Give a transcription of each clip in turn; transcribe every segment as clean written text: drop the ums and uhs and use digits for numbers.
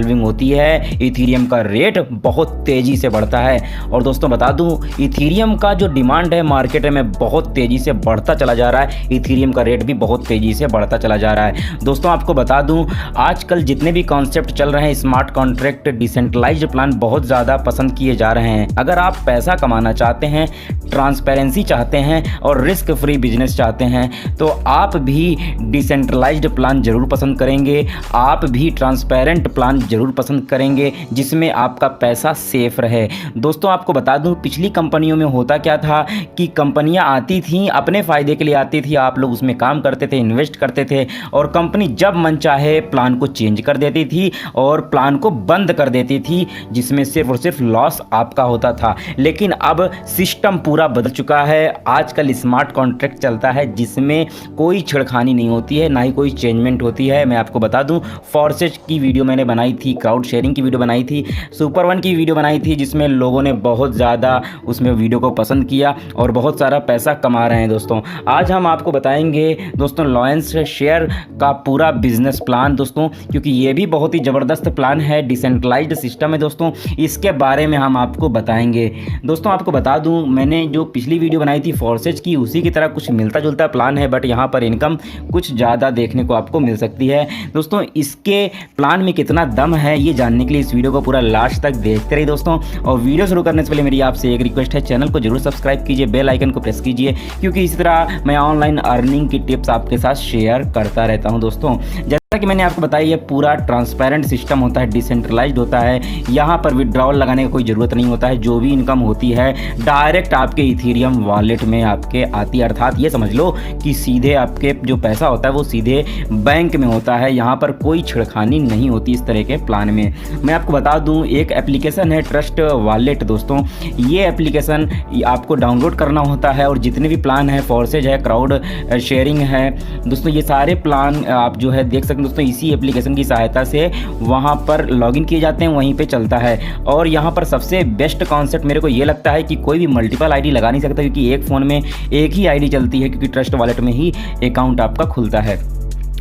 Halving होती है, Ethereum का रेट बहुत तेज़ी से बढ़ता है। और दोस्तों बता दूं, इथेरियम का जो डिमांड है मार्केट में बहुत तेज़ी से बढ़ता चला जा रहा है, इथेरियम का रेट भी बहुत तेज़ी से बढ़ता चला जा रहा है। दोस्तों आपको बता दूं, आजकल जितने भी कॉन्सेप्ट चल रहे हैं, स्मार्ट कॉन्ट्रैक्ट, डिसेंट्रलाइज्ड प्लान बहुत ज़्यादा पसंद किए जा रहे हैं। अगर आप पैसा कमाना चाहते हैं, ट्रांसपेरेंसी चाहते हैं और रिस्क फ्री बिजनेस चाहते हैं, तो आप भी डिसेंट्रलाइज्ड प्लान ज़रूर पसंद करेंगे, आप भी ट्रांसपेरेंट प्लान ज़रूर पसंद करेंगे जिसमें आपका पैसा सेफ रहे। दोस्तों आपको बता दूं, पिछली कंपनियों में होता क्या था कि कंपनियां आती थीं, अपने फ़ायदे के लिए आती थी, आप लोग उसमें काम करते थे, इन्वेस्ट करते थे, और कंपनी जब मन चाहे प्लान को चेंज कर देती थी और प्लान को बंद कर देती थी, जिसमें सिर्फ और सिर्फ लॉस आपका होता था। लेकिन अब सिस्टम पूरा बदल चुका है। आजकल स्मार्ट कॉन्ट्रैक्ट चलता है जिसमें कोई छेड़खानी नहीं होती है, ना ही कोई चेंजमेंट होती है। मैं आपको बता दूं, फॉर्सेज की वीडियो मैंने बनाई थी, क्राउड शेयरिंग की वीडियो बनाई थी, सुपर वन की वीडियो बनाई थी, जिसमें लोगों ने बहुत ज़्यादा उसमें वीडियो को पसंद किया और बहुत सारा पैसा कमा रहे हैं। दोस्तों आज हम आपको बताएंगे दोस्तों लॉयंस शेयर का पूरा बिजनेस प्लान दोस्तों, क्योंकि ये भी बहुत ही ज़बरदस्त प्लान है, डिसेंट्रलाइज्ड सिस्टम है दोस्तों, इसके बारे में हम आपको बताएंगे। दोस्तों आपको बता दूं, मैंने जो पिछली वीडियो बनाई थी फॉर्सेज की, उसी की तरह कुछ मिलता जुलता प्लान है, बट यहाँ पर इनकम कुछ ज़्यादा देखने को आपको मिल सकती है। दोस्तों इसके प्लान में कितना दम है ये जानने के लिए इस वीडियो को पूरा लास्ट तक देखते रहिए दोस्तों। और वीडियो शुरू करने से पहले मेरी आपसे एक रिक्वेस्ट है, चैनल को जरूर सब्सक्राइब कीजिए, बेल आइकन को प्रेस कीजिए, क्योंकि इसी तरह मैं ऑनलाइन अर्निंग की टिप्स आपके साथ शेयर करता रहता हूँ। दोस्तों जैसा कि मैंने आपको बताया, ये पूरा ट्रांसपेरेंट सिस्टम होता है, डिसेंट्रलाइज्ड होता है, यहाँ पर विड्रॉल लगाने का कोई ज़रूरत नहीं होता है। जो भी इनकम होती है डायरेक्ट आपके इथेरियम वॉलेट में आपके आती है, अर्थात ये समझ लो कि सीधे आपके जो पैसा होता है वो सीधे बैंक में होता है। यहाँ पर कोई छिड़खानी नहीं होती इस तरह के प्लान में। मैं आपको बता दूँ, एक एप्लीकेशन है ट्रस्ट वॉलेट दोस्तों, ये एप्लीकेशन आपको डाउनलोड करना होता है, और जितने भी प्लान है, फॉर्सेज है, क्राउड शेयरिंग है दोस्तों, ये सारे प्लान आप जो है देख सकते हैं दोस्तों, इसी एप्लीकेशन की सहायता से वहाँ पर लॉगिन किए जाते हैं, वहीं पे चलता है। और यहाँ पर सबसे बेस्ट कॉन्सेप्ट मेरे को ये लगता है कि कोई भी मल्टीपल आईडी लगा नहीं सकता, क्योंकि एक फ़ोन में एक ही आईडी चलती है, क्योंकि ट्रस्ट वॉलेट में ही अकाउंट आपका खुलता है।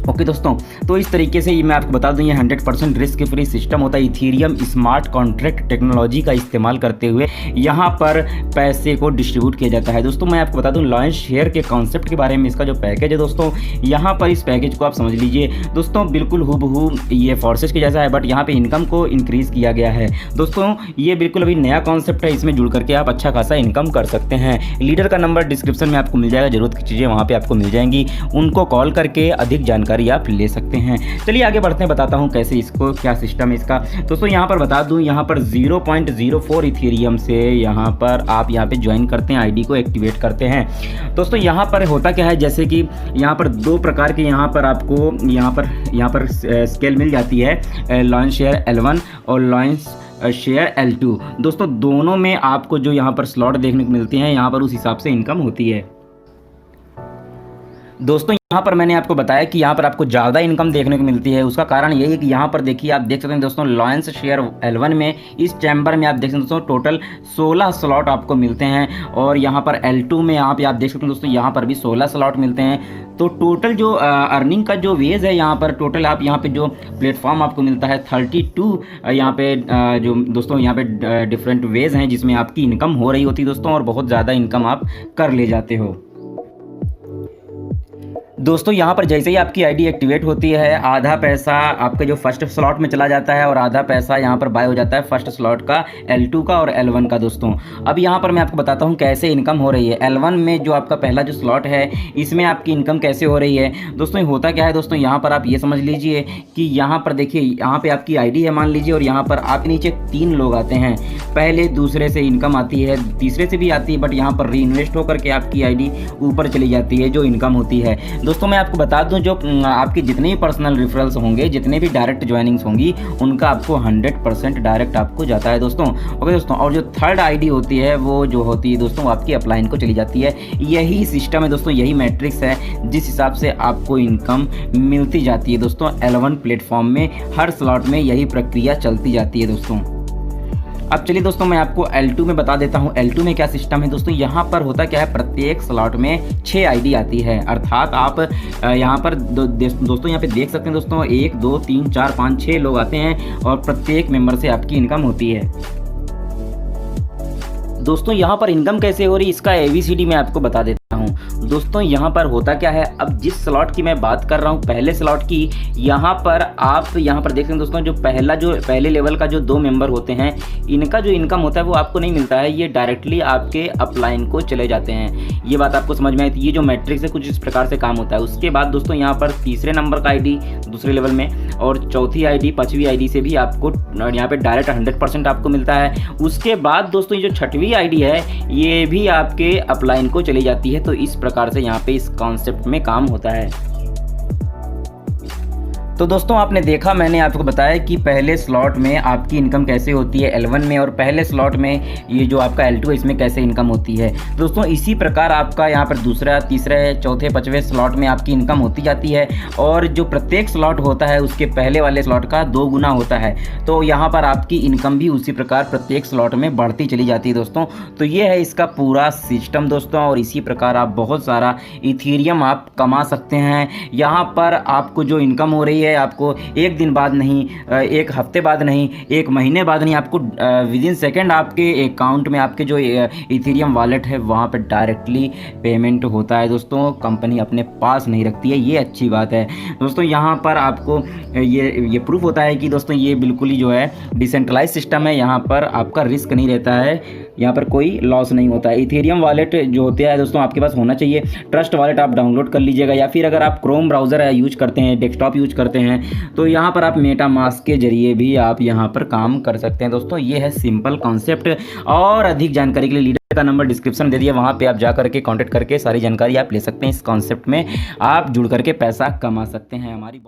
ओके दोस्तों, तो इस तरीके से मैं आपको बता दूं, ये 100% रिस्क फ्री सिस्टम होता है। इथेरियम स्मार्ट कॉन्ट्रैक्ट टेक्नोलॉजी का इस्तेमाल करते हुए यहाँ पर पैसे को डिस्ट्रीब्यूट किया जाता है। दोस्तों मैं आपको बता दूं लॉयंस शेयर के कॉन्सेप्ट के बारे में, इसका जो पैकेज है दोस्तों, यहाँ पर इस पैकेज को आप समझ लीजिए दोस्तों, बिल्कुल हूबहू ये फॉर्सेज के जैसा है, बट यहाँ पर इनकम को इंक्रीज़ किया गया है। दोस्तों ये बिल्कुल अभी नया कॉन्सेप्ट है, इसमें जुड़ करके आप अच्छा खासा इनकम कर सकते हैं। लीडर का नंबर डिस्क्रिप्शन में आपको मिल जाएगा, जरूरत की चीज़ें वहाँ पर आपको मिल जाएंगी, उनको कॉल करके अधिक जानकारी आप ले सकते हैं। चलिए आगे बढ़ते हैं, बताता हूं कैसे इसको, क्या सिस्टम है इसका। दोस्तों यहाँ पर बता दूं, यहाँ पर 0.04 इथेरियम से यहाँ पर आप यहाँ पे ज्वाइन करते हैं, आईडी को एक्टिवेट करते हैं। दोस्तों यहाँ पर होता क्या है, जैसे कि यहाँ पर दो प्रकार के यहाँ पर आपको यहाँ पर स्केल मिल जाती है, लॉयंस शेयर L1 और लॉयंस शेयर L2। दोस्तों दोनों में आपको जो यहाँ पर स्लॉट देखने को मिलते हैं, यहाँ पर उस हिसाब से इनकम होती है। दोस्तों यहाँ पर मैंने आपको बताया कि यहाँ पर आपको ज़्यादा इनकम देखने को मिलती है। उसका कारण यही है कि यहाँ पर देखिए, आप देख सकते हैं दोस्तों, लॉयंस शेयर L1 में इस चैम्बर में आप देख सकते हैं दोस्तों, टोटल 16 स्लॉट आपको मिलते हैं, और यहाँ पर L2 में आप देख सकते हैं दोस्तों, यहाँ पर भी 16 स्लॉट मिलते हैं। तो टोटल जो अर्निंग का जो वेज है, यहाँ पर टोटल आप यहाँ पे जो प्लेटफॉर्म आपको मिलता है 32 यहाँ पे जो दोस्तों यहाँ पे डिफरेंट वेज हैं जिसमें आपकी इनकम हो रही होती है दोस्तों, और बहुत ज़्यादा इनकम आप कर ले जाते हो। दोस्तों यहाँ पर जैसे ही आपकी आईडी एक्टिवेट होती है, आधा पैसा आपके जो फर्स्ट स्लॉट में चला जाता है और आधा पैसा यहाँ पर बाय हो जाता है फर्स्ट स्लॉट का, L2 का और L1 का। दोस्तों अब यहाँ पर मैं आपको बताता हूँ कैसे इनकम हो रही है। L1 में जो आपका पहला जो स्लॉट है, इसमें आपकी इनकम कैसे हो रही है। दोस्तों होता क्या है दोस्तों, यहाँ पर आप ये समझ लीजिए कि यहाँ पर देखिए, यहाँ पर आपकी आईडी है मान लीजिए, और यहाँ पर आपके नीचे 3 लोग आते हैं। पहले दूसरे से इनकम आती है, तीसरे से भी आती है, बट यहाँ पर री इन्वेस्ट होकर के आपकी आईडी ऊपर चली जाती है, जो इनकम होती है। दोस्तों मैं आपको बता दूं, जो आपके जितने भी पर्सनल रेफरल्स होंगे, जितने भी डायरेक्ट ज्वाइनिंग्स होंगी, उनका आपको 100% डायरेक्ट आपको जाता है दोस्तों। ओके दोस्तों, और जो थर्ड आईडी होती है, वो जो होती है दोस्तों, आपकी अपलाइन को चली जाती है। यही सिस्टम है दोस्तों, यही मैट्रिक्स है जिस हिसाब से आपको इनकम मिलती जाती है दोस्तों। L1 प्लेटफॉर्म में हर स्लॉट में यही प्रक्रिया चलती जाती है दोस्तों। अब चलिए दोस्तों मैं आपको L2 में बता देता हूँ L2 में क्या सिस्टम है दोस्तों। यहाँ पर होता क्या है, प्रत्येक स्लॉट में 6 आईडी आती है, अर्थात आप यहाँ पर दोस्तों यहाँ पे देख सकते हैं दोस्तों 1 2 3 4 5 6 लोग आते हैं और प्रत्येक मेंबर से आपकी इनकम होती है। दोस्तों यहाँ पर इनकम कैसे हो रही, इसका ABCD मैं आपको बता देता हूँ। दोस्तों यहाँ पर होता क्या है, अब जिस स्लॉट की मैं बात कर रहा हूँ पहले स्लॉट की, यहाँ पर आप यहाँ पर देख सकते हैं दोस्तों जो पहले लेवल का जो 2 मेंबर होते हैं, इनका जो इनकम होता है वो आपको नहीं मिलता है, ये डायरेक्टली आपके अपलाइन को चले जाते हैं। ये बात आपको समझ में आई थी। ये जो मैट्रिक्स है कुछ इस प्रकार से काम होता है। उसके बाद दोस्तों यहाँ पर तीसरे नंबर का ID दूसरे लेवल में और चौथी ID 5वीं ID से भी आपको यहाँ पे डायरेक्ट 100% आपको मिलता है। उसके बाद दोस्तों ये जो 6वीं ID है ये भी आपके अपलाइन को चली जाती है। तो इस प्रकार से यहाँ पे इस कॉन्सेप्ट में काम होता है। तो दोस्तों आपने देखा, मैंने आपको बताया कि पहले स्लॉट में आपकी इनकम कैसे होती है L1 में, और पहले स्लॉट में ये जो आपका L2 है इसमें कैसे इनकम होती है। दोस्तों इसी प्रकार आपका यहाँ पर दूसरा तीसरे चौथे 5वें स्लॉट में आपकी इनकम होती जाती है, और जो प्रत्येक स्लॉट होता है उसके पहले वाले स्लॉट का 2 गुना होता है। तो यहाँ पर आपकी इनकम भी उसी प्रकार प्रत्येक स्लॉट में बढ़ती चली जाती है दोस्तों। तो ये है इसका पूरा सिस्टम दोस्तों, और इसी प्रकार आप बहुत सारा इथीरियम आप कमा सकते हैं। यहाँ पर आपको जो इनकम हो रही है आपको एक दिन बाद नहीं, एक हफ्ते बाद नहीं, एक महीने बाद नहीं, आपको विदिन सेकंड आपके अकाउंट में आपके जो इथीरियम वॉलेट है वहाँ पर डायरेक्टली पेमेंट होता है दोस्तों। कंपनी अपने पास नहीं रखती है, ये अच्छी बात है दोस्तों। यहाँ पर आपको ये प्रूफ होता है कि दोस्तों ये बिल्कुल ही जो है डिसेंट्रलाइज सिस्टम है। यहाँ पर आपका रिस्क नहीं रहता है, यहाँ पर कोई लॉस नहीं होता है। इथेरियम वॉलेट जो होते हैं दोस्तों आपके पास होना चाहिए। ट्रस्ट वॉलेट आप डाउनलोड कर लीजिएगा, या फिर अगर आप क्रोम ब्राउज़र यूज करते हैं, डेस्कटॉप यूज करते हैं, तो यहाँ पर आप मेटामास्क के जरिए भी आप यहाँ पर काम कर सकते हैं दोस्तों। ये है सिंपल कॉन्सेप्ट। और अधिक जानकारी के लिए लीडर का नंबर डिस्क्रिप्शन दे दिया, वहाँ पे आप जा करके कांटेक्ट करके सारी जानकारी आप ले सकते हैं। इस कॉन्सेप्ट में आप जुड़ करके पैसा कमा सकते हैं। हमारी